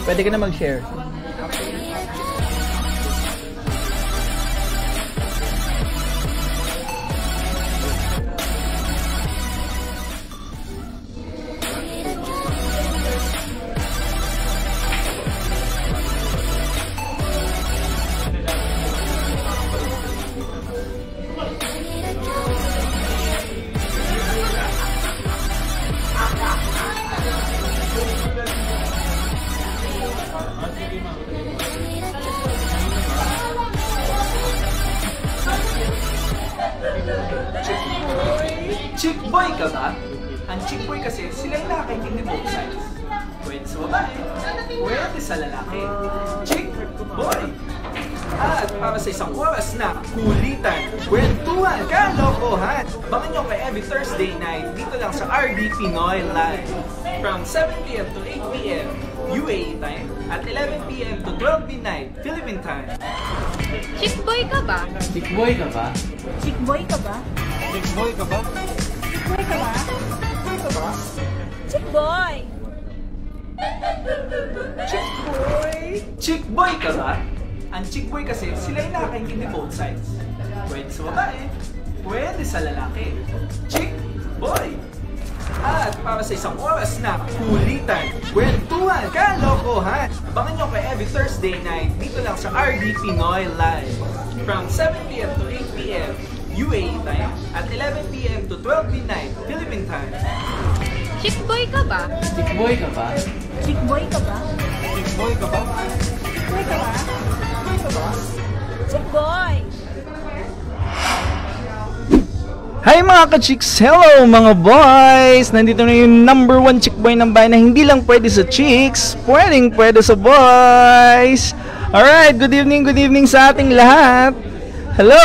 Pwede ka na mag-share. Chick boy ka ba? Ang chick boy kasi, sila yung nakakaintindi both sides. Pwede sa babae, pwede sa lalaki. Chick boy! At para sa isang oras na kulitan, kwentuhan, kalokohan, bangan nyo kay every Thursday night dito lang sa RD Pinoy Live. From 7 p.m. to 8 p.m. UAE time at 11 p.m. to 12 midnight Philippine time. Chick boy ka ba? Chick boy ka ba? Chick boy ka ba? Chick boy ka ba? Chick boy ka ba? Chick boy! Chick boy! Chick boy ka ba? Ang chick boy kasi, sila yung nakakaintindi both sides. Pwede sa babae, pwede sa lalaki. Chick boy! At para sa isang oras na kulitan, kwentuhan, kalokohan, bangan nyo kay every Thursday night dito lang sa RD Pinoy Live. From 7 p.m. to 8 p.m. UAE time at 11 p.m. to 12 midnight Philippine time. Chick boy ka ba? Chick boy ka ba? Chick boy ka ba? Chick boy ka ba? Chick boy ka ba? Chick boy! Hi mga ka-chicks! Hello mga boys! Nandito na yung number 1 chick boy ng bayan na hindi lang pwede sa chicks, pwede sa boys! Alright, good evening sa ating lahat! Hello!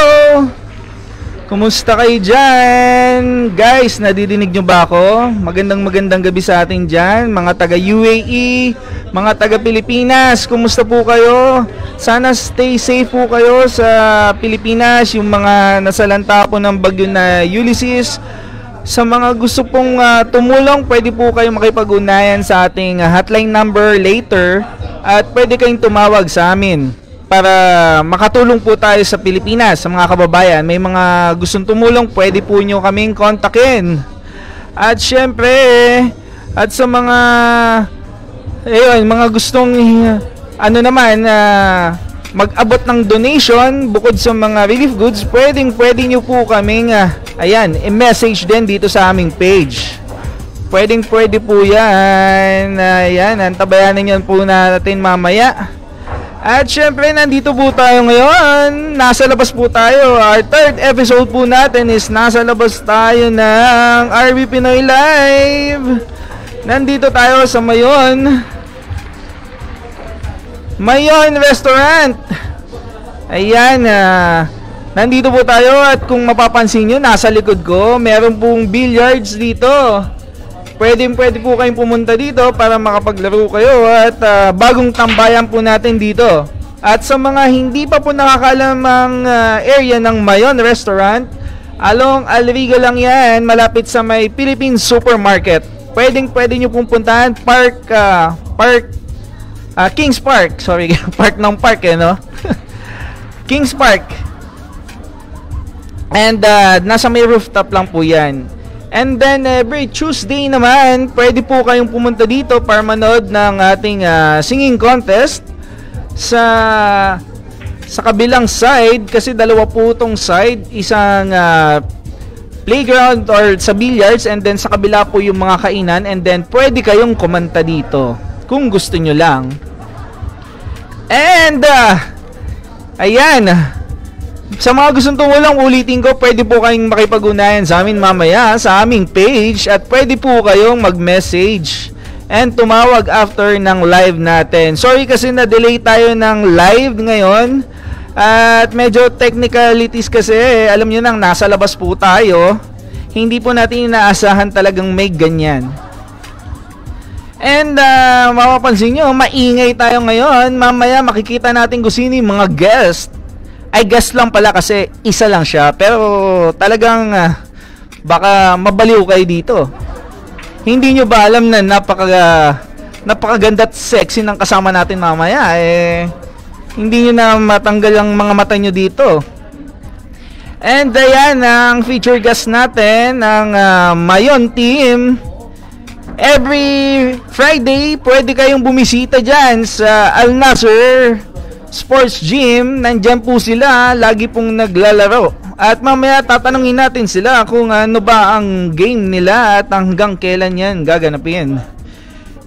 Kumusta kayo dyan? Guys, nadidinig nyo ba ako? Magandang gabi sa atin dyan. Mga taga UAE, mga taga Pilipinas, kumusta po kayo? Sana stay safe po kayo sa Pilipinas. Yung mga nasalanta po ng bagyo na Ulysses. Sa mga gusto pong tumulong, pwede po kayo makipag-ugnayan sa ating hotline number later. At pwede kayong tumawag sa amin para makatulong po tayo sa Pilipinas, sa mga kababayan. May mga gustong tumulong, pwede po nyo kaming kontakin. At syempre, at sa mga mga gustong mag-abot ng donation bukod sa mga relief goods, pwede nyo po kaming i-message din dito sa aming page. Pwede po yan. Antabayanan yan po natin mamaya. At syempre, nandito po tayo ngayon. Nasa labas po tayo. Our third episode po natin is nasa labas tayo ng RB Pinoy Live. Nandito tayo sa Mayon Restaurant. Ayan, nandito po tayo at kung mapapansin nyo, nasa likod ko, meron pong billiards dito. Pwede po kayong pumunta dito para makapaglaro kayo at bagong tambayan po natin dito. At sa mga hindi pa po nakakaalam ang area ng Mayon Restaurant, along Alrigo lang yan, malapit sa may Philippine Supermarket. Pwede nyo pong puntahan, Kings Park. Sorry, park ng park no? Kings Park. And nasa may rooftop lang po yan. And then every Tuesday naman, pwede po kayong pumunta dito para manood ng ating singing contest sa kabilang side, kasi dalawa po itong side, isang playground or sa billiards, and then sa kabila po yung mga kainan, and then pwede kayong kumanta dito kung gusto nyo lang. And ayan, sa mga gustong tumulong, ulitin ko, pwede po kayong makipag-ugnayan sa amin mamaya sa aming page at pwede po kayong mag-message and tumawag after ng live natin. Sorry kasi na-delay tayo ng live ngayon at medyo technicalities kasi, alam nyo nang nasa labas po tayo, hindi po natin inaasahan talagang may ganyan. And mapapansin nyo, maingay tayo ngayon. Mamaya makikita natin kung sino yung mga guest. Ay, guest lang pala kasi isa lang siya. Pero talagang baka mabaliw kayo dito. Hindi nyo ba alam na napakaganda at sexy ng kasama natin mamaya, hindi nyo na matanggal ang mga mata nyo dito. And ayan ang feature guest natin ng Mayon team. Every Friday pwede kayong bumisita dyan sa Al Nasser Sports Gym. Nandyan po sila, lagi pong naglalaro. At mamaya tatanungin natin sila kung ano ba ang game nila at hanggang kailan yan gaganapin.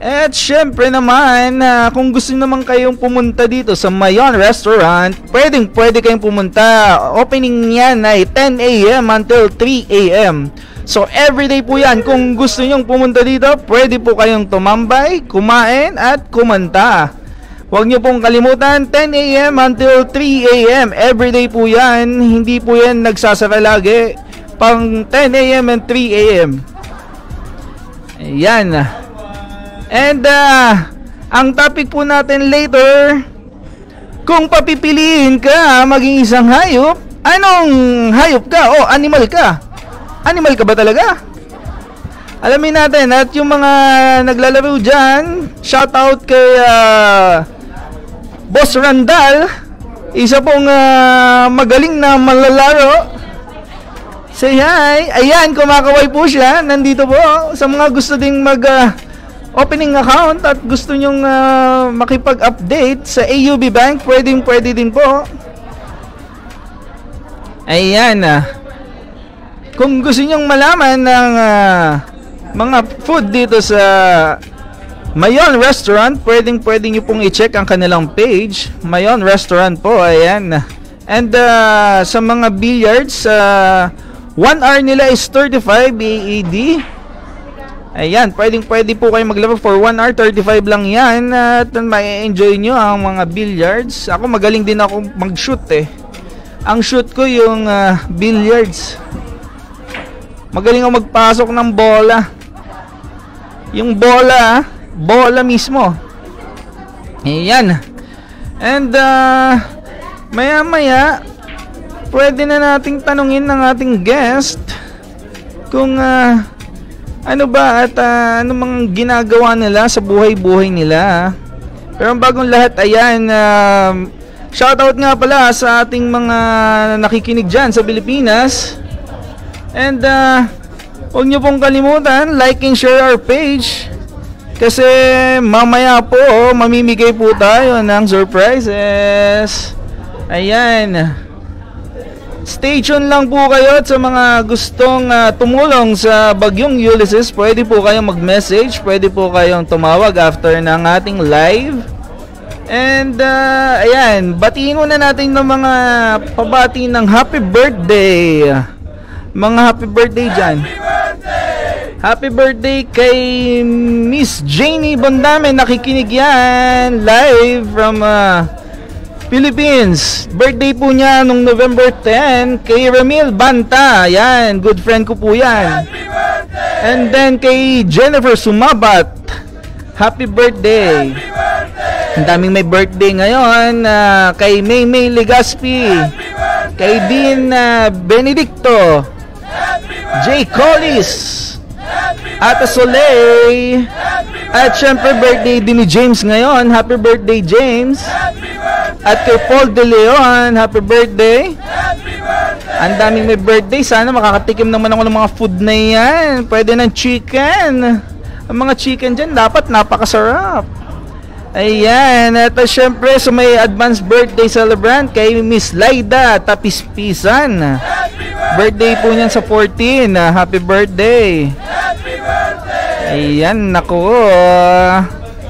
At syempre naman, kung gusto naman kayong pumunta dito sa Mayon Restaurant, pwede kayong pumunta. Opening yan ay 10 a.m. until 3 a.m. So everyday po yan. Kung gusto nyong pumunta dito, pwede po kayong tumambay, kumain at kumanta. Huwag nyo pong kalimutan, 10 a.m. until 3 a.m. Everyday po yan. Hindi po yan nagsasara lagi. Pang 10 a.m. and 3 a.m. Ayan. And ang topic po natin later, kung papipiliin ka maging isang hayop, anong hayop ka o animal ka? Animal ka ba talaga? Alamin natin. At yung mga naglalaro dyan, shoutout kay Boss Randall, isa pong magaling na malalaro. Say hi. Ayan, kumakaway po siya. Nandito po sa mga gusto ding opening account at gusto nyong makipag-update sa AUB Bank, pwede din po. Ayan. Kung gusto nyong malaman ng mga food dito sa Mayon Restaurant, pwede nyo pong i-check ang kanilang page. Mayon Restaurant po, ayan. And sa mga billiards, 1 hour nila is 35 AED. Ayan, pwede po kayo maglaro for 1 hour, 35 lang yan. At ma-enjoy nyo ang mga billiards. Ako magaling din ako mag-shoot Ang shoot ko yung billiards. Magaling ako magpasok ng bola. Yung bola mismo. Ayan. And maya-maya pwede na nating tanungin ng ating guest kung ano ba at ano mga ginagawa nila sa buhay-buhay nila. Pero bagong lahat, ayan, shoutout nga pala sa ating mga nakikinig dyan sa Pilipinas. And huwag nyo pong kalimutan, like and share our page. Kasi mamaya po, mamimigay po tayo ng surprises. Ayan. Stay tuned lang po kayo at sa mga gustong tumulong sa Bagyong Ulysses, pwede po kayong mag-message, pwede po kayong tumawag after ng ating live. And ayan, batiin muna natin ng mga pabati ng happy birthday. Mga happy birthday dyan. Happy birthday kay Miss Janie Bondame, nakikinig yan live from Philippines. Birthday po niya nung November 10. Kay Ramil Banta, yan, good friend ko po yan. And then kay Jennifer Sumabat, happy birthday. Ang daming may birthday ngayon. Kay Maymay Legaspi, kay Dean Benedicto, Jay Collis, Ate Soleil, at syempre birthday din ni James ngayon. Happy birthday, James. At kay Paul De Leon, happy birthday. Ang daming may birthday. Sana makakatikim naman ako ng mga food na yan. Pwede ng chicken. Ang mga chicken dyan dapat napakasarap. Ayan. At syempre sa may advance birthday celebrant kay Miss Laida Tapispisan. Birthday po niyan sa 14. Happy birthday. Ayan, naku.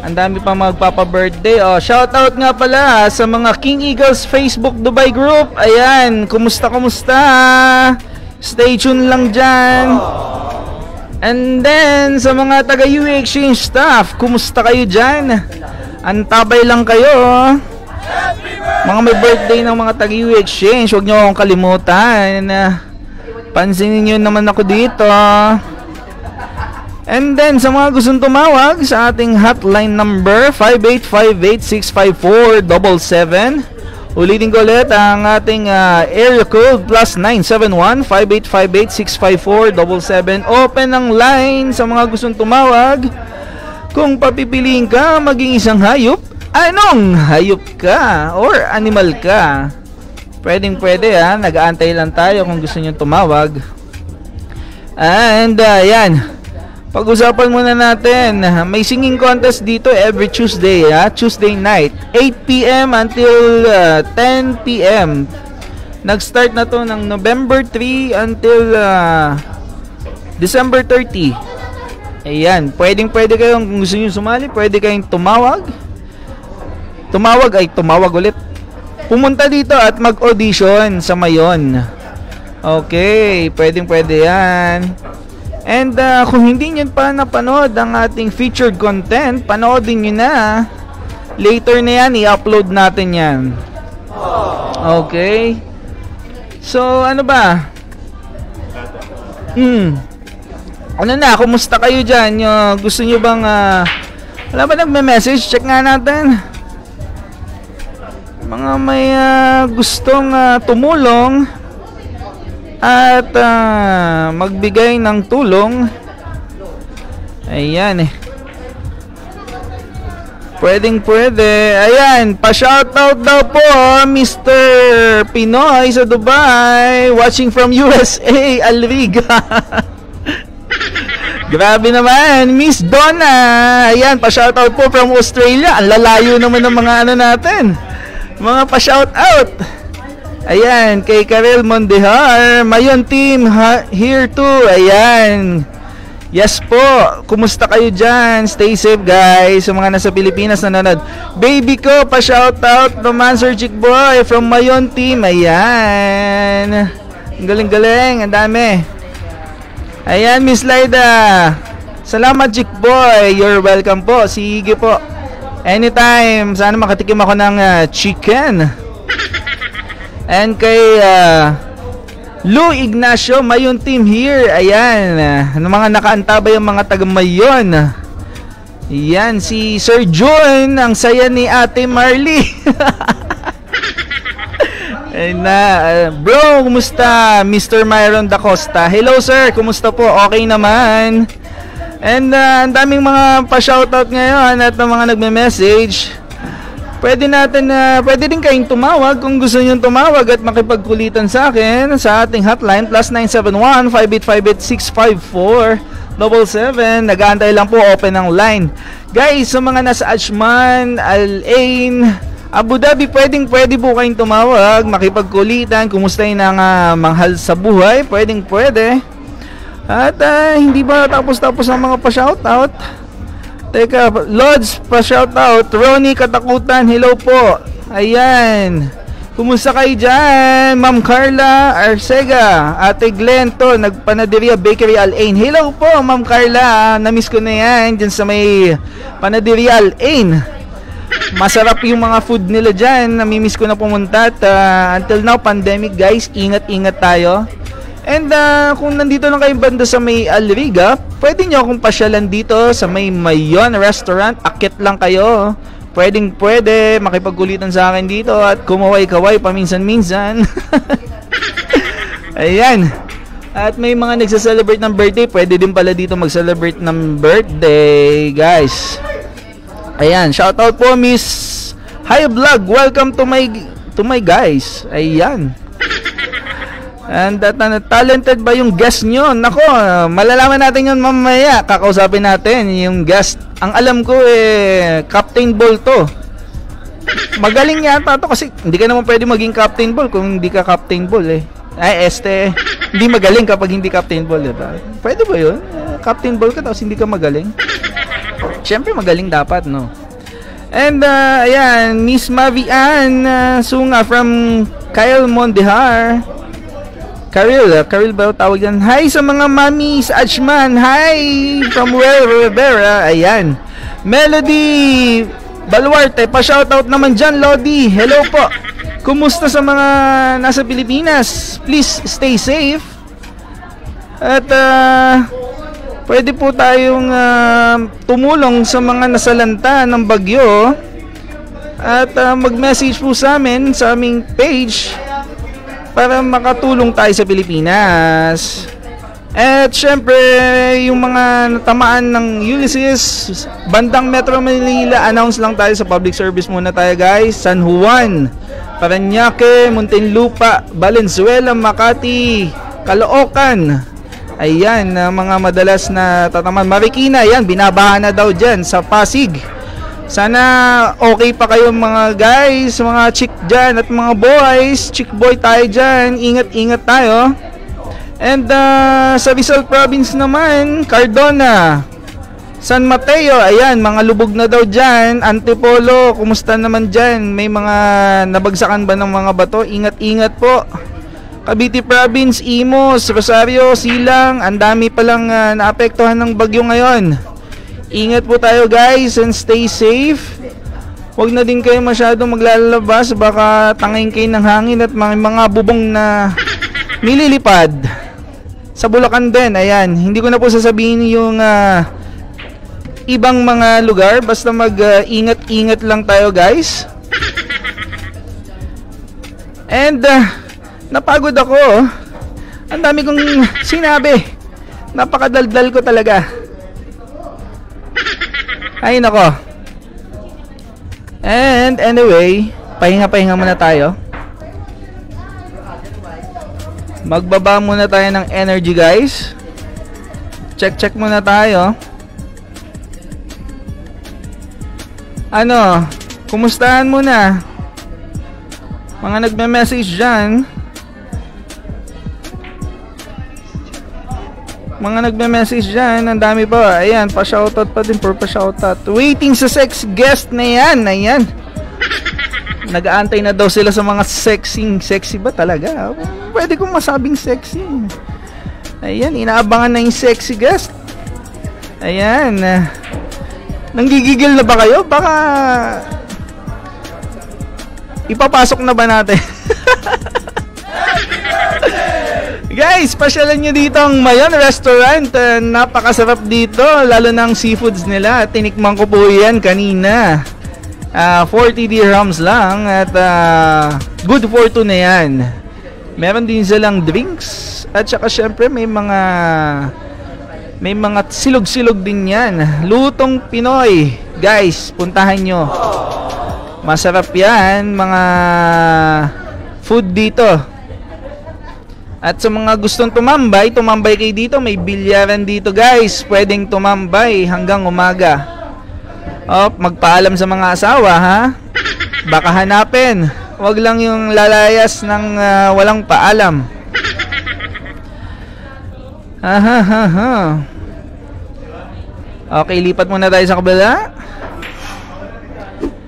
Ang dami pa magpapa-birthday. Shoutout nga pala sa mga King Eagles Facebook Dubai group. Ayan, kumusta? Stay tuned lang dyan. And then, sa mga taga-UE Exchange staff, kumusta kayo dyan? Antabay lang kayo. Mga may birthday ng mga taga-UE Exchange, huwag nyo akong kalimutan. Pansinin nyo naman ako dito. And then sa mga gustong tumawag sa ating hotline number 5858-654-77. Ulitin ko ulit ang ating area code +971 5858-654-77. Open ang line sa mga gustong tumawag. Kung papipiliin ka maging isang hayop, anong hayop ka or animal ka? Pwedeng pwede ha, nag-aantay lang tayo kung gusto nyo tumawag. And yan, pag-usapan muna natin, may singing contest dito every Tuesday ha, Tuesday night, 8 PM until 10 PM. Nag-start na to ng November 3 until December 30. Ayan, pwedeng pwede kayong, kung gusto nyo sumali, pwede kayong tumawag ulit. Pumunta dito at mag-audition sa Mayon. Okay, pwedeng pwede yan. And kung hindi nyo pa napanood ang ating featured content, panoodin nyo na. Later na yan, i-upload natin yan. Okay. So, ano ba? Ano na, kumusta kayo dyan? Gusto nyo bang wala ba nagme-message? Check nga natin. Mga may gustong tumulong at magbigay ng tulong. Ayan eh. Pwedeng pwede. Ayan, pa-shoutout daw po Mr. Pinoy sa Dubai, watching from USA, Alriga. Grabe naman, Miss Donna. Ayan, pa-shoutout po from Australia. Ang lalayo naman ng mga ano natin, mga pa-shoutout. Ayan, kay Karel Mondehar, Mayon team here too. Ayan. Yes po, kumusta kayo dyan? Stay safe guys, sa mga nasa Pilipinas na nanonood. Baby ko, pa-shoutout naman Sir Chick Boy from Mayon team. Ayan. Ang galing-galing, ang dami. Ayan, Miss Laida. Salamat Chick Boy, you're welcome po. Sige po. Anytime, sana makatikim ako ng chicken. And kay Lou Ignacio, Mayon team here. Ayan, mga nakaantabay ang mga taga Mayon. Ayan, si Sir June, ang saya ni Ate Marley. Ayan na, bro, kumusta? Mr. Myron Da Costa. Hello sir, kumusta po? Okay naman. And ang daming mga pa-shoutout ngayon at mga nagme-message. Pwede din kayong tumawag kung gusto nyo tumawag at makipagkulitan sa akin sa ating hotline +971 585-865-477. Nag-aantay lang po, open ang line. Guys, sa mga nasa Ajman, Al Ain, Abu Dhabi, pwede po kayong tumawag, makipagkulitan, kumustahin ang manghal sa buhay, pwede. At hindi ba tapos ang mga pa-shoutout? Teka, Lods, pa-shoutout. Ronnie Katakutan, hello po. Ayan. Kumusta kayo dyan? Ma'am Carla Arcega, Ate Glenn to, nagpanaderia Bakery Al Ain. Hello po, Ma'am Carla. Namiss ko na yan dyan sa may Panaderia Al Ain. Masarap yung mga food nila dyan. Namimiss ko na pumunta. At until now, pandemic guys, ingat-ingat tayo. And kung nandito lang kayo banda sa may Alriga, pwede nyo akong pasyalan dito sa may Mayon Restaurant. Akit lang kayo. Pwede makipagkulitan sa akin dito at kumaway-kaway paminsan-minsan. Ayan. At may mga nagsa-celebrate ng birthday, pwede din pala dito mag-celebrate ng birthday, guys. Ayan, shoutout po Miss Hi Vlog. Welcome to my guys. Ayan. And talented ba yung guest nyo? Nako, malalaman natin yun mamaya. Kakausapin natin yung guest. Ang alam ko Captain Ball to. Magaling yata to kasi hindi ka naman pwede maging Captain Ball kung hindi ka Captain Ball hindi magaling kapag hindi Captain Ball, diba? Pwede ba yun? Captain Ball ka tapos hindi ka magaling? Siyempre magaling dapat, no? And ayan, Miss Mavian Sunga from Kyle Mondehar. Karil ba tawag yan? Hi sa mga mami sa Ajman. Hi from Rivera. Ayan. Melody Baluarte, pa-shoutout naman dyan, Lodi. Hello po. Kumusta sa mga nasa Pilipinas? Please stay safe. At pwede po tayong tumulong sa mga nasalanta ng bagyo. At mag-message po sa amin sa aming page para makatulong tayo sa Pilipinas. At syempre, yung mga natamaan ng Ulysses, bandang Metro Manila, announce lang tayo sa public service muna tayo guys. San Juan, Parañaque, Muntinlupa, Valenzuela, Makati, Caloocan. Ayan, mga madalas na tatamaan. Marikina, yan, binabaha na daw dyan sa Pasig. Sana okay pa kayo mga guys, mga chick dyan at mga boys. Chick boy tayo dyan, ingat-ingat tayo. And sa Rizal Province naman, Cardona, San Mateo, ayan, mga lubog na daw dyan. Antipolo, kumusta naman dyan? May mga nabagsakan ba ng mga bato? Ingat-ingat po. Cavite Province, Imus, Rosario, Silang, ang dami palang naapektuhan ng bagyo ngayon. Ingat po tayo guys and stay safe. Huwag na din kayo masyadong maglalabas, baka tangayin kayo ng hangin at mga bubong na nililipad. Sa Bulacan din, ayan, hindi ko na po sasabihin yung ibang mga lugar, basta mag-ingat-ingat lang tayo guys. And napagod ako. Ang dami kong sinabi. Napakadaldal ko talaga. Ay nako. And anyway, pahinga-pahinga muna tayo. Magbaba muna tayo ng energy guys. Check muna tayo. Ano, kumustahan muna mga nagme-message dyan. Mga nagme-message dyan, ang dami pa. Ayan, pa-shoutout pa din, pa-shoutout. Waiting sa sex guest na yan. Ayan, nag-aantay na daw sila sa mga sexy ba talaga? Pwede kong masabing sexy. Ayan, inaabangan na yung sexy guest. Ayan. Nanggigigil na ba kayo? Baka ipapasok na ba natin? Guys, pasyalan nyo dito ang Mayon Restaurant. Napakasarap dito, lalo ng seafoods nila. Tinikman ko po yan kanina. 40 dirhams lang at good for two na yan. Meron din silang drinks at saka syempre may mga silog-silog din yan. Lutong Pinoy. Guys, puntahan nyo. Masarap yan, mga food dito. At sa mga gustong tumambay kayo dito. May bilyaran dito guys. Pwedeng tumambay hanggang umaga. Magpaalam sa mga asawa ha. Baka hanapin. Wag lang yung lalayas ng walang paalam. Okay, lipat muna tayo sa kabila.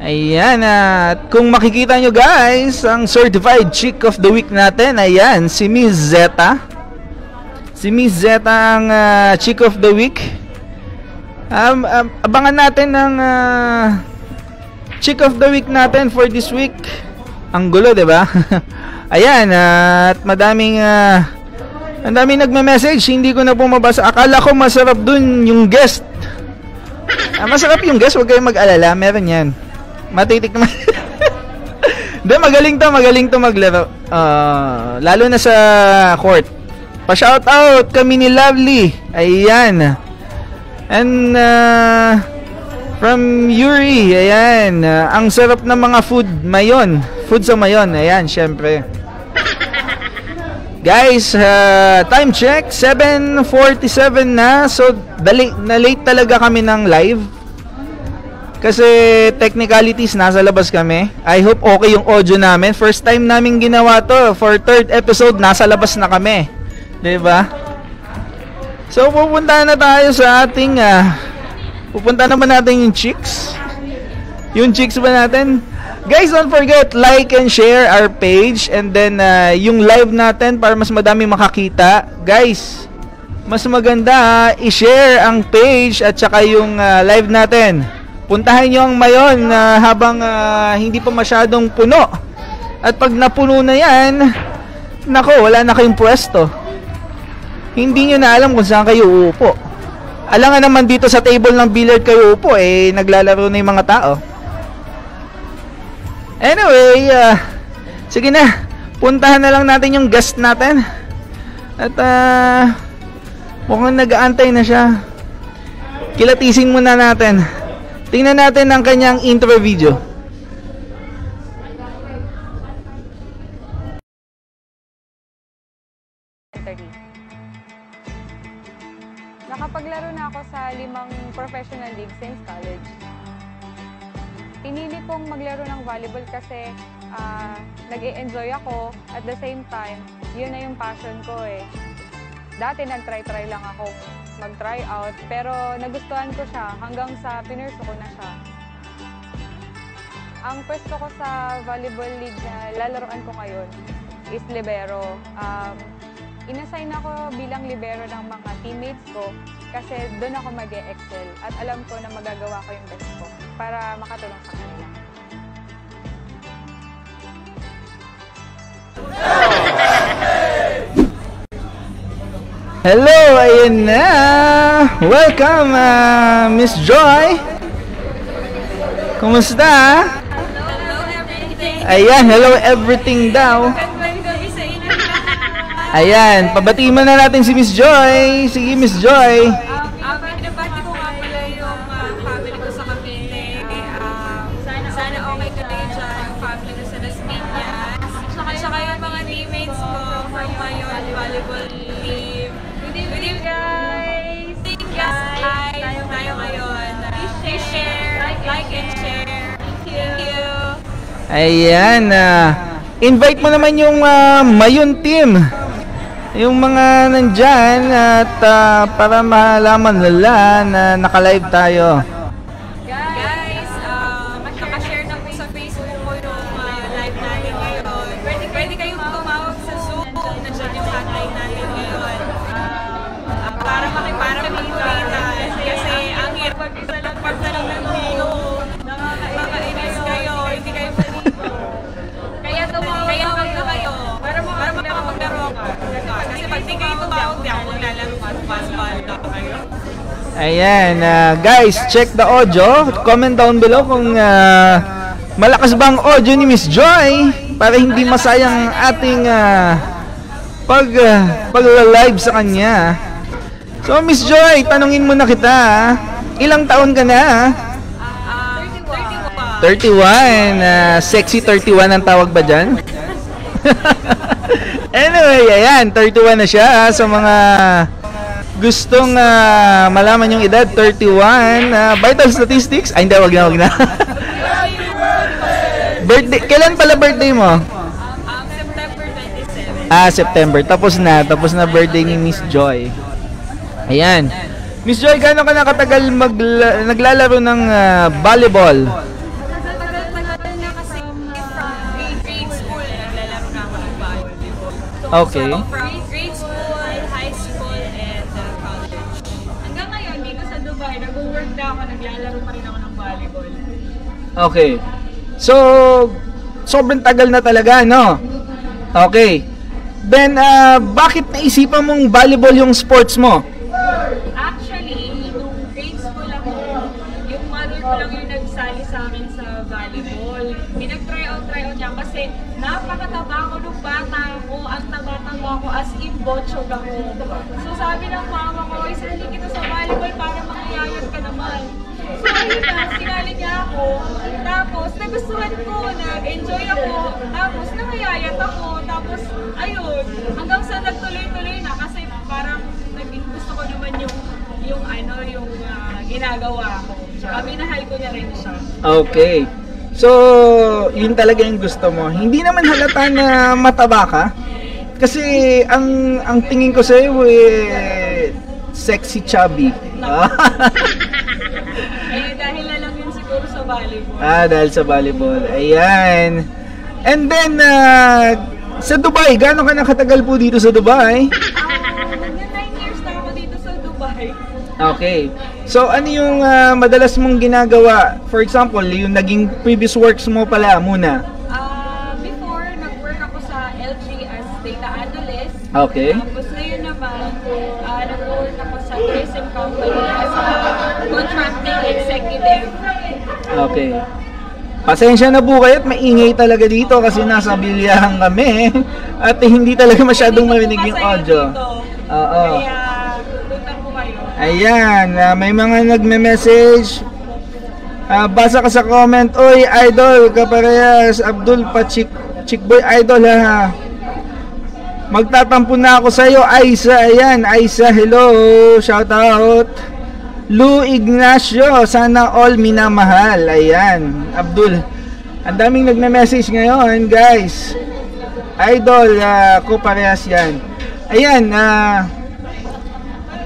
Ayan, at kung makikita nyo guys, ang certified chick of the week natin, ayan, si Miss Zeta. Si Miss Zeta ang chick of the week. Abangan natin ang chick of the week natin for this week. Ang gulo, diba? Ayan, at madaming ang daming nagme-message, hindi ko na po mabasa. Akala ko masarap dun yung guest. Masarap yung guest, huwag kayong mag-alala, meron yan. Matitik naman. Magaling to maglaro. Lalo na sa court. Pa-shoutout kami ni Lovely. Ayan. And from Yuri, ayan, ang sarap ng mga food Mayon. Food sa Mayon, ayan, syempre. Guys, time check, 7:47 na. So, na-late talaga kami ng live. Kasi technicalities, nasa labas kami. I hope okay yung audio namin. First time namin ginawa to. For third episode, nasa labas na kami. Diba? So, pupunta na tayo sa ating pupunta naman natin yung chicks. Yung chicks ba natin? Guys, don't forget, like and share our page. And then, yung live natin para mas madami makakita. Guys, mas maganda i-share ang page at saka yung live natin. Puntahan nyo ang Mayon habang hindi pa masyadong puno. At pag napuno na yan, nako, wala na kayong pwesto. Hindi nyo na alam kung saan kayo uupo. Alam nga naman dito sa table ng billiard kayo uupo, naglalaro na yung mga tao. Anyway, sige na, puntahan na lang natin yung guest natin. At Mukhang nag-aantay na siya. Kilatisin muna natin. Tingnan natin ang kanyang intro video. Nakapaglaro na ako sa 5 professional league since college. Pinili kong maglaro ng volleyball kasi nag-e-enjoy ako. At the same time, yun na yung passion ko eh. Dati nag-try lang ako mag-try out, pero nagustuhan ko siya hanggang sa pinurso ko na siya. Ang pwesto ko sa volleyball league na lalaroan ko ngayon is libero. Inassign ako bilang libero ng mga teammates ko kasi doon ako mag-e-excel at alam ko na magagawa ko yung best ko para makatulong sa kanila. Hello, ayun na. Welcome, Miss Joy. Kumusta? Hello everything. Ayan, hello everything daw. Magandang gabi sa inyo. Ayan, pabatiin mo na natin si Miss Joy. Sige, Miss Joy. Pinabati ko nga pala yung family ko sa Cavite. Sana okay ka din siya yung family ko sa Las Piñas. Tsaka yung mga teammates ko from my volleyball team. Good evening guys! Thank you guys! Tayo ngayon. Please share, like and share. Thank you! Ayan, invite mo naman yung Mayon team. Yung mga nandyan at para malaman nila na naka-live tayo. Guys, nakashare na po sa Facebook ko yung live natin ngayon. Pwede kayong tumawag sa Zoom. Nandiyan yung hotline natin ngayon. Para makipagkulitan. Kasi ang hirap pag-isa lang nandito. Nakakainis kayo. Hindi kayo palito. Kaya tumawag na kayo. Para makapaglaro ka. Kasi pag di kayo tumawag, di ako maglalaro. Mas-mas kayo. Ayan, guys, check the audio. Comment down below kung malakas ba ang audio ni Miss Joy para hindi masayang ating pag-live sa kanya. So, Miss Joy, tanungin muna kita. Ilang taon ka na? 31. Sexy 31 ang tawag ba dyan? Anyway, ayan, 31 na siya. Sa mga gustong malaman yung edad, 31. Vital statistics? Ay, hindi, wag na. Birthday, kailan pala birthday mo? September 27. September. Tapos na birthday ni Miss Joy. Ayan. Miss Joy, gaano ka nakatagal naglalaro ng volleyball? Tagal na kasi from grade school, naglalaro na ako ng volleyball. Okay. So, from grade school, high school, and college. Hanggang ngayon, dito sa Dubai, nag-work na ako, naglalaro pa rin ako ng volleyball. Okay. So, sobrang tagal na talaga, no? Okay. Then, bakit naisipan mong volleyball yung sports mo? Actually, nung grade school ako, yung mother ko lang yung nagsali sa akin sa volleyball. Pinag-try out niya kasi napakataba ko nung bata ko. Ang taba-taba ko as in botchog ako. So sabi ng mama ko, isali kita sa volleyball para mangyayat ka naman. So ayun na, sinali niya ako. Tapos nagustuhan ko, nag-enjoy ako. Tapos nangayayat ako. Tapos ayun, hanggang sa nagtuloy-tuloy na kasi parang gusto ko naman yung ginagawa ko. Tsaka minahal ko na rin siya. Okay. So, yun talaga yung gusto mo. Hindi naman halata na mataba ka. Kasi ang tingin ko sa'yo sexy chubby. Dahil na lang yun siguro sa volleyball. Dahil sa volleyball. Ayan. And then, sa Dubai, gaano ka nakatagal po dito sa Dubai? 9 years na ako dito sa Dubai. Okay. So, ano yung madalas mong ginagawa? For example, yung naging previous works mo pala muna. Before, nag-work ako sa LG as data analyst. Okay. Tapos ngayon naman, nag-work ako sa tourism company as a contracting executive. Okay. Pasensya na po kayo at maingay talaga dito kasi nasa bilyahan kami at hindi talaga masyadong marinig yung audio. Oo. Kaya, Ayan, may mga nagme-message. Basa ka sa comment, oy idol, kaparehas, Abdul pa Chickboy idol ha. Magtatampo na ako sa iyo, Aisa. Ayan, Aisa, hello, shout out. Lu Ignacio, sana all minamahal. Ayan, Abdul. Ang daming nagme-message ngayon, guys. Idol, ko parehas yan. Ayan,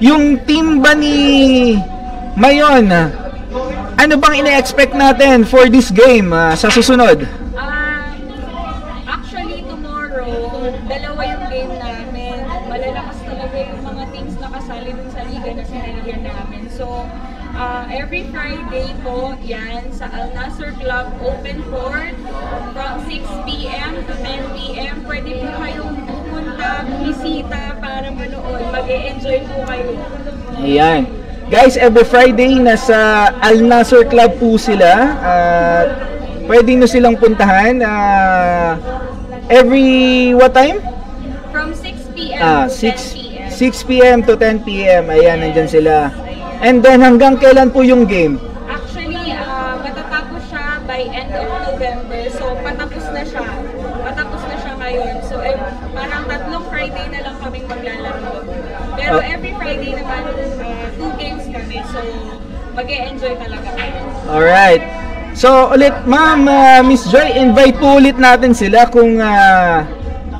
yung team ba ni Mayon, ano bang ina-expect natin for this game sa susunod? Actually, tomorrow, dalawa yung game namin. Malalakas talaga yung mga teams na kasali dun sa liga na sinalihan namin. So, every Friday po, yan, sa Al Nasser Club Open Court from 6 p.m. to 10 p.m. Pwede po kayong pumunta, bisita para manood. Mag-e-enjoy po kayo. Ayan. Guys, every Friday nasa Al Nasser Club po sila. Pwede nyo silang puntahan. Every what time? From 6 p.m. to 10 p.m. 6 p.m. to 10 p.m. Ayan, nandyan sila. And then hanggang kailan po yung game? Actually, matatapos siya by end of November. So, patapos na siya. Patapos na siya ngayon. So, parang 3 Friday na lang kaming maglalaro. Pero every Friday naman, 2 games kami. So, mag-e-enjoy talaga kayo. Alright. So, ulit, ma'am, Miss Joy, invite po ulit natin sila kung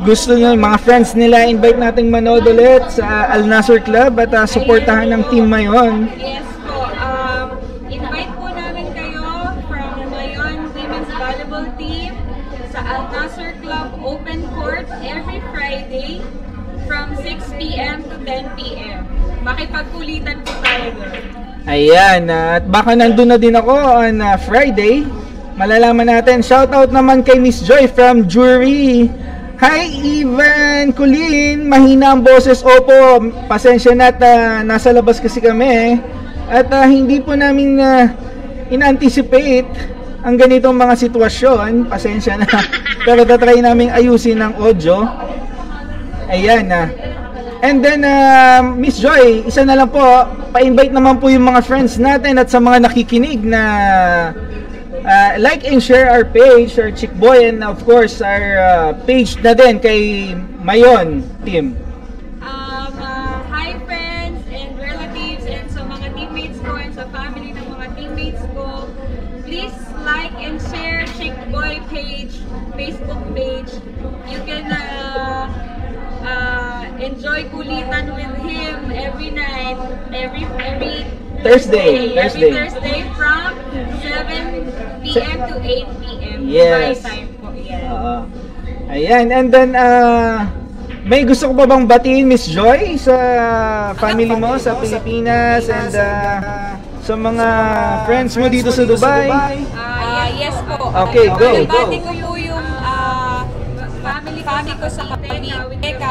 gusto nyo, mga friends nila, invite natin manood ulit sa Al Nasser Club at supportahan ng team Mayon. Yes po. Invite po namin kayo from Mayon Women's Volleyball Team sa Al Nasser Club Open Court every Friday from 6 p.m. to 10 p.m. Makipagkulitan po tayo doon. Ayan, at baka nandun na din ako on Friday. Malalaman natin. Shoutout naman kay Miss Joy from Jury. Hi Ivan, Colleen, mahina ang boses. Opo, pasensya na at nasa labas kasi kami. At hindi po namin in-anticipate ang ganitong mga sitwasyon. Pasensya na. Pero tatry namin ayusin ang audio. Ayan na. And then, Miss Joy, isa na lang po, pa-invite naman po yung mga friends natin at sa mga nakikinig na like and share our page, our Chickboy, and of course, our page na din kay Mayon Team. Hi friends and relatives and sa mga teammates ko and sa family ng mga teammates ko, please like and share Chickboy page, Facebook page. You can enjoy kulitan with him every night, every Thursday from 7 p.m. to 8 p.m. Yes. My time po. Yan. Ayan, and then may gusto ko pa bang batiin, Miss Joy, sa family mo sa Pilipinas and sa mga friends mo dito sa Dubai? Yes po. Okay, go. Bati ko yung family ko sa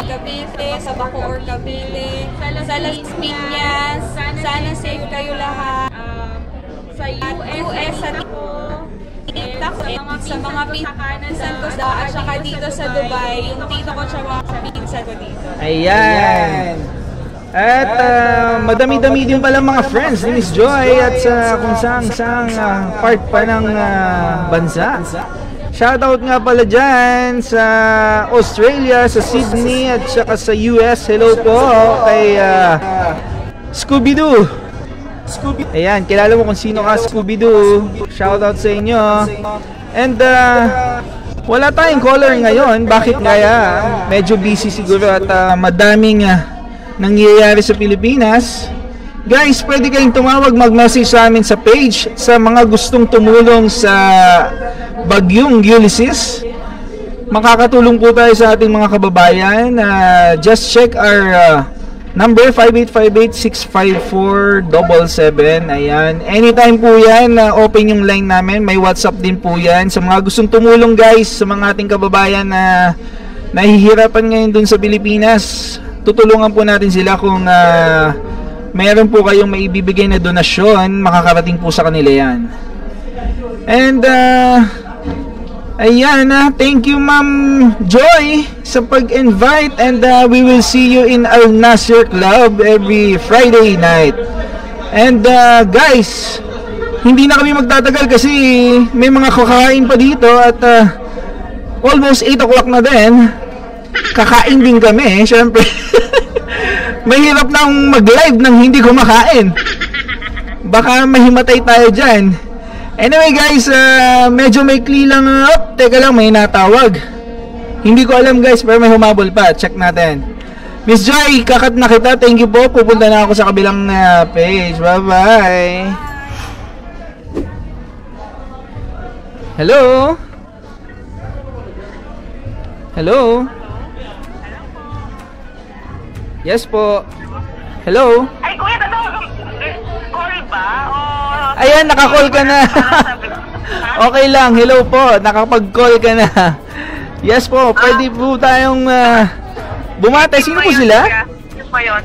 Cavite, sa Bacoor, Cavite, sa Las Piñas. Sana safe kayo lahat. Sa US at sa mga pinsan ko at saka dito sa Dubai, yung tito ko at mga pinsan ko dito. Ayan. At madami-dami din pala mga friends ni Miss Joy at sa kung saan part pa ng bansa. Shoutout nga pala dyan sa Australia, sa Sydney at saka sa US. Hello po kay Scooby-Doo. Ayan, kilala mo kung sino ka, Scooby-Doo. Shoutout sa inyo. And wala tayong caller ngayon. Bakit kaya? Medyo busy siguro at madaming nangyayari sa Pilipinas. Guys, pwede kayong tumawag, mag-message sa amin sa page sa mga gustong tumulong sa Bagyong Ulysses. Makakatulong po tayo sa ating mga kababayan. Just check our number 5858-654-77. Ayan. Anytime po yan, open yung line namin. May WhatsApp din po yan. Sa mga gustong tumulong guys, sa mga ating kababayan na nahihirapan ngayon dun sa Pilipinas, tutulungan po natin sila kung mayroon po kayong maibibigay na donasyon, makakarating po sa kanila yan. And Ayan, thank you Ma'am Joy sa pag-invite, and we will see you in Al Nasir Club every Friday night. And guys, hindi na kami magtatagal kasi may mga kakain pa dito at almost 8 o'clock na din. Kakain din kami, syempre. Mahirap nang mag-live nang hindi kumakain. Baka mahimatay tayo dyan. Anyway guys, medyo maikli lang. Teka lang, may natawag. Hindi ko alam guys, pero may humabol pa. Check natin. Miss Joy, kakat na kita. Thank you po. Pupunta na ako sa kabilang page. Bye bye. Hello? Hello? Yes po. Hello? Ay, kuya, call ba? O... Ayan, naka-call ka na. Okay lang, hello po. Nakapag-call ka na. Yes po, pwede po tayong bumate. Sino po sila?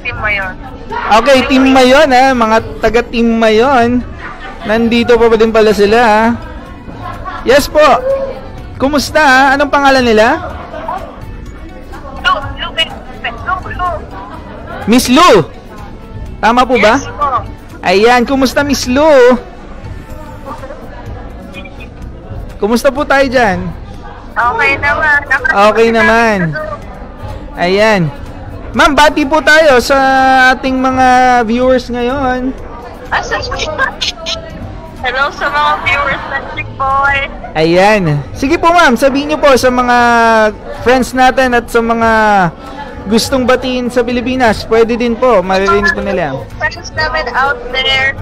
Team Mayon. Okay, Team Mayon mga taga-Team Mayon. Nandito pa din pala sila. Yes po. Kumusta? Anong pangalan nila? Lu. Miss Lu. Tama po ba? Yes po. Ayan, kumusta Miss Lu? Kumusta po tayo dyan? Okay naman. Okay naman. Ayan. Ma'am, bati po tayo sa ating mga viewers ngayon. Hello sa mga viewers ng Chick Boy. Ayan. Sige po ma'am, sabihin niyo po sa mga friends natin at sa mga gustong batiin sa Pilipinas. Pwede din po, maririnig po nila. Friends namin out there,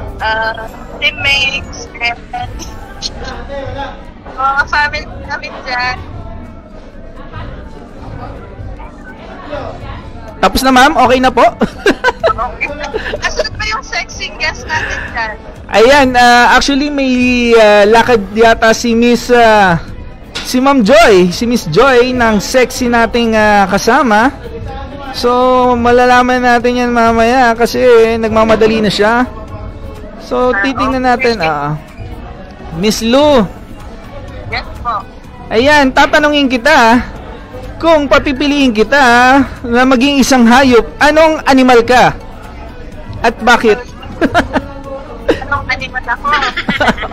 teammates, and mga family namin dyan. Tapos na ma'am, okay na po? Asan ba yung sexy guest natin dyan? Ayan, actually may lakad yata si si Ma'am Joy, si Miss Joy ng sexy nating kasama. So, malalaman natin yan mamaya kasi nagmamadali na siya. So, titingnan natin. Miss Lu. Yes po. Ayan, tatanungin kita. Kung papipiliin kita na maging isang hayop, anong animal ka? At bakit? Anong animal ako?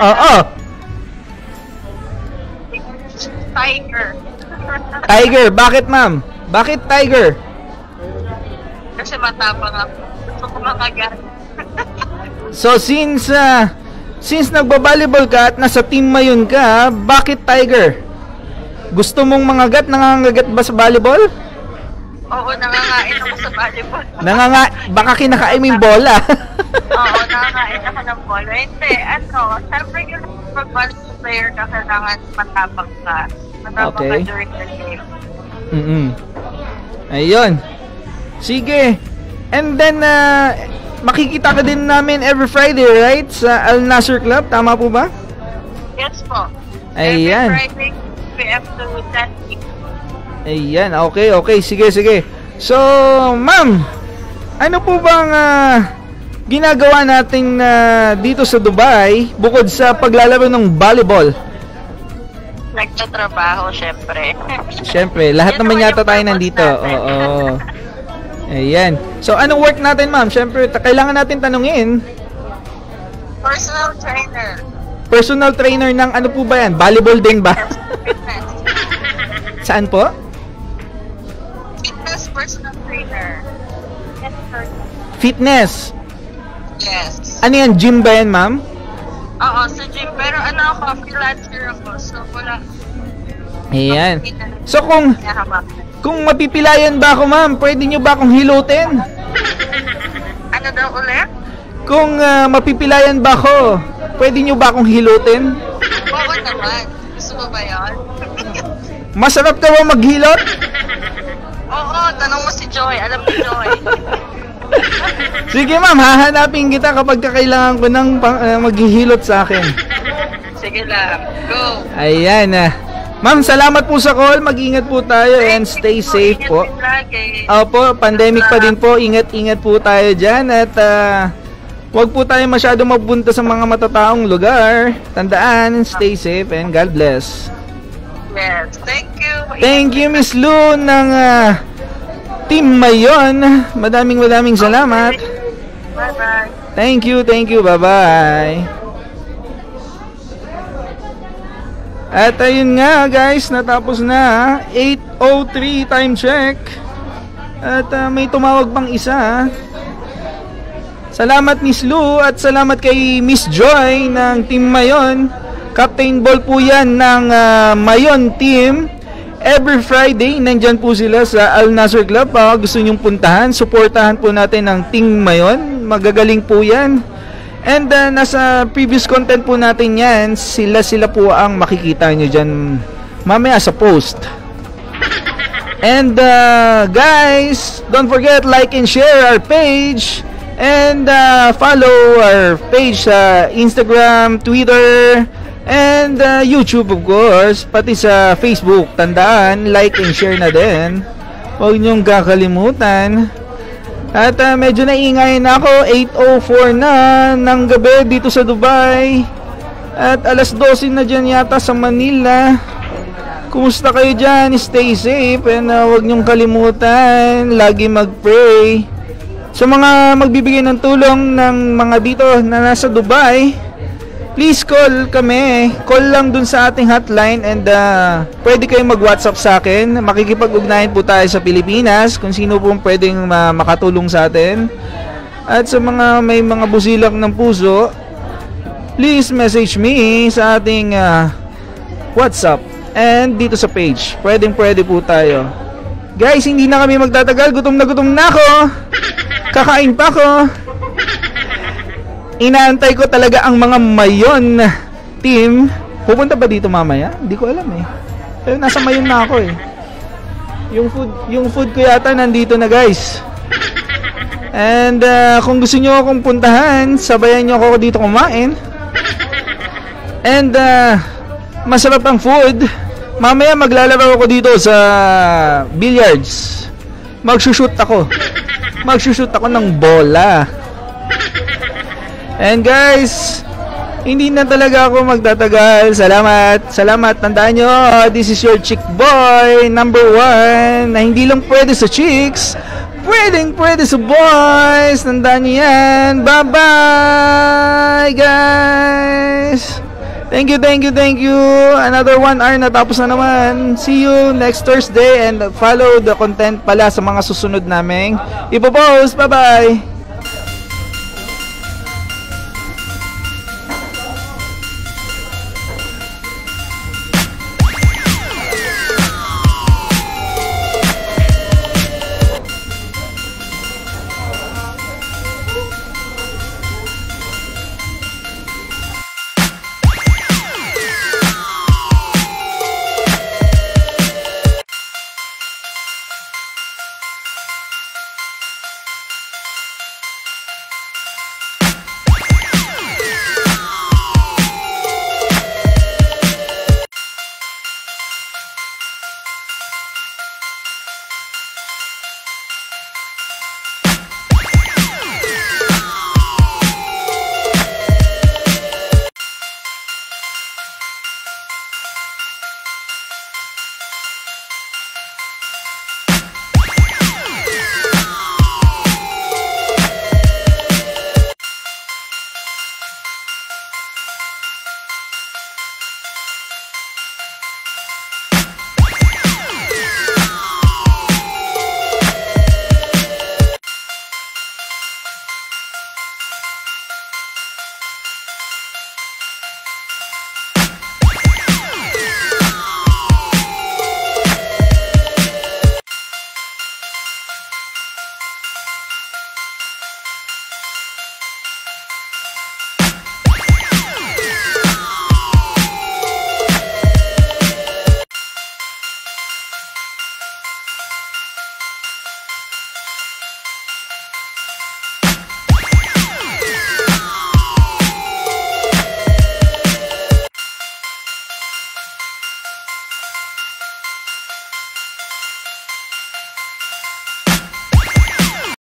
Oo. Tiger. Tiger, bakit ma'am? Bakit tiger? Kasi matapang ako. Gusto ko makagat. So since nagba-volleyball ka at nasa Team Mayon ka, bakit tiger? Gusto mong mangagat? Nangangagat ba sa volleyball? Oo, nangangain ako sa volleyball. Baka kinakain mo yung bola. Oo, nangangain ako ng bola. Hindi, syempre yung pag-volleyball player ka, kailangan matapang ka. Matapang ka Okay. during the game. Ayun. Sige. And then, makikita ka din namin every Friday, right? Sa Al Nasir Club, tama po ba? Yes po. Ayan. Every Friday, PM to 10. Ayan, okay. Sige. So, ma'am, ano po bang ginagawa natin dito sa Dubai bukod sa paglalaro ng volleyball? Nagtatrabaho, syempre. Siyempre, lahat Yun naman naman yata yung tayo purpose nandito. natin. Oo. Ayan. So, anong work natin, ma'am? Siyempre, kailangan natin tanungin. Personal trainer. Personal trainer ng ano po ba yan? Volleyball din ba? Fitness. Saan po? Fitness personal trainer. Fitness. Yes. Ano yan? Gym ba yan, ma'am? Oo, sa gym. Pero ako, freelancer ako. So, wala. Ayan. So, kung mapipilayan ba ako, ma'am, pwede nyo ba akong hilutin? Ano daw ulit? Kung mapipilayan ba ako, pwede nyo ba akong hilutin? Oo naman. Gusto mo ba yun? Masarap ka ba maghilot? Oo, tanong mo si Joy. Alam ni Joy. Sige ma'am, hahanapin kita kapag kailangan ko ng maghihilot sa akin. Sige lang. Go. Ayan ma'am, salamat po sa call. Mag-ingat po tayo and stay safe po. Ingat din lagi. Opo, pandemic pa din po. Ingat-ingat po tayo dyan. At wag po tayo masyadong magbunta sa mga matataong lugar. Tandaan, stay safe and God bless. Yes, thank you. Thank you, Miss Lou ng Team Mayon. Maraming salamat. Bye-bye. Thank you. Bye-bye. At ayun nga guys, natapos na. 8:03 time check. At may tumawag pang isa. Salamat Miss Lou at salamat kay Miss Joy ng Team Mayon. Captain Ball po yan ng Mayon Team. Every Friday, nandyan po sila sa Al Nasser Club. Gusto nyong puntahan, suportahan po natin ang Team Mayon. Magagaling po yan. And nasa previous content po natin yan, sila po ang makikita nyo dyan mamaya sa post. And guys, don't forget, like and share our page. And follow our page sa Instagram, Twitter, and YouTube of course, pati sa Facebook. Tandaan, like and share na din. Huwag niyong kakalimutan. At medyo naingay na ako. 8:04 na ng gabi dito sa Dubai. At alas 12 na dyan yata sa Manila. Kumusta kayo dyan? Stay safe. And huwag niyong kalimutan, lagi mag-pray. Sa mga magbibigay ng tulong ng mga dito na nasa Dubai, please call kami. Call lang dun sa ating hotline. And pwede kayong mag-WhatsApp sa akin. Makikipag-ugnayan po tayo sa Pilipinas kung sino po pwedeng makatulong sa atin. At sa mga may mga busilak ng puso, please message me sa ating WhatsApp and dito sa page. Pwede po tayo. Guys, hindi na kami magtatagal. Gutom na ako. Kakain pa ako. Inaantay ko talaga ang mga Mayon team. Pupunta ba dito mamaya? Hindi ko alam eh. Pero nasa Mayon na ako eh. Yung food ko yata nandito na guys. And kung gusto nyo akong puntahan, sabayan nyo ako dito kumain. And masarap ang food. Mamaya maglalaro ako dito sa billiards. Magsushoot ako ng bola. And guys, hindi na talaga ako magtatagal. Salamat. Tandaan nyo, this is your chick boy number 1 na hindi lang pwede sa chicks, pwede sa boys. Tandaan nyo yan. Bye bye guys. Thank you. Another 1 hour na tapos na naman. See you next Thursday and follow the content pala sa mga susunod naming ipopost. Bye bye.